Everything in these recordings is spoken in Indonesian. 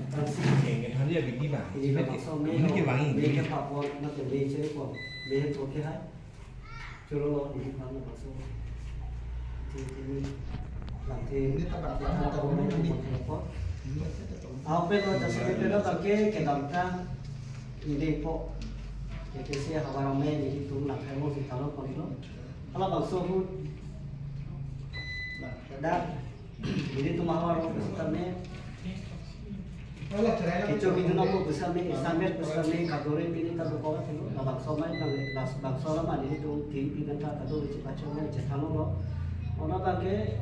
Yang hari ya begini bang. Ini ke wangi. Ini ke papon, nanti ini ciri pon, ini oke hai. Curo ini kan masuk. Ini nanti kita tahu ini pon. Apa itu jadi kita pakai ke dalam ini pon. Jadi saya hawa ramai ini tu nak kamu si tahu pon itu. Kalau bangsa pun, dah ini tu mahal orang sebenarnya. Kicau itu nama besar ni, sambil besar ni kadore pilih kado kau tu, labang somai labang solam ani itu tinggi kata kadore cepat cepat cepat lo. Orang pakai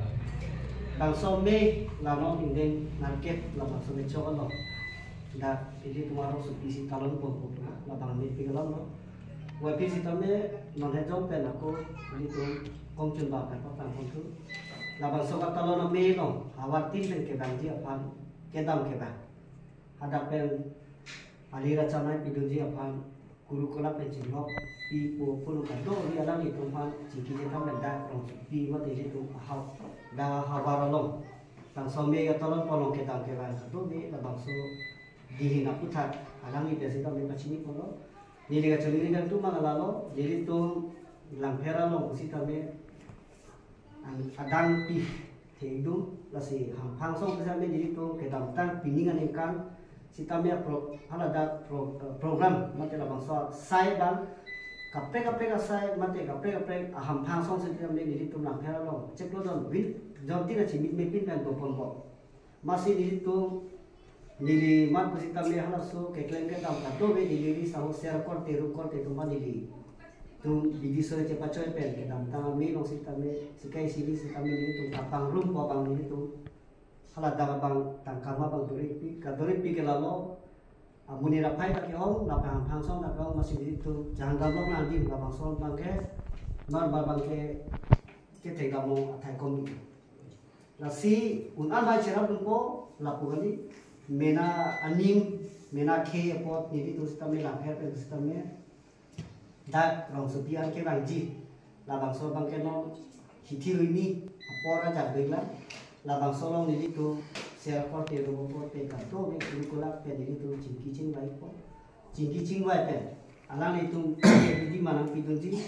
bang somai lama ini market labang somai cakap lo. Dah pilih tu mahu subisi talon pun labang ni pilih lo. Walaupun sitamnya non hejong pen aku ini tu kongcun bakar apa pun tu. Labang somai talon ni lo, awal tin ke banji apa kedam ke bang. Hadapan alira camai pidunji apaan guru kolak pencinlok pi puluh kado di alam itu pan jiki jika mendak rong pi mati itu hal dah hawaralong tang some ya tolong polong kita kelan kado di labangso dihina putar alam itu sih kami macam polo ni dengan curi kan tu mana lalu jadi tu lampera long usi kami adang pi hidung lasi hampang song bersama jadi tu kita tang piningan ikan sitamnya ada program mati labang soal saya dan kape saya mati kape aham pangsong sitamnya di situ nak hello cek lo don win jom tidak cimit mepin dan topon masih di situ nili mat sitamnya halas so kekleng ke tam kato be nili sahu share korte itu mana nili tu bidi sore cepat coy pen ke tam tangan mi long sitamnya sikai sini sitamnya itu tapang room papang itu kalau ada bang tangkama bang dori pi ke lalu muni rapai pakai om lapang pangsong tak om masih itu jangan gablok nanti lapang sol bang ke mar bang ke tegamu atai komi nasi unan hai cerap lumpo lapu kali mena aning mena ke pot ni itu sistemnya lapar pe sistemnya dak rong sepian ke bang ji lapang sol bang ke no hiti ini apa aja begla labang solong ni itu share korte robot pe kanto be kulak pe ni itu jingki cing bai po jingki cing bai pe alang itu di mana pidunji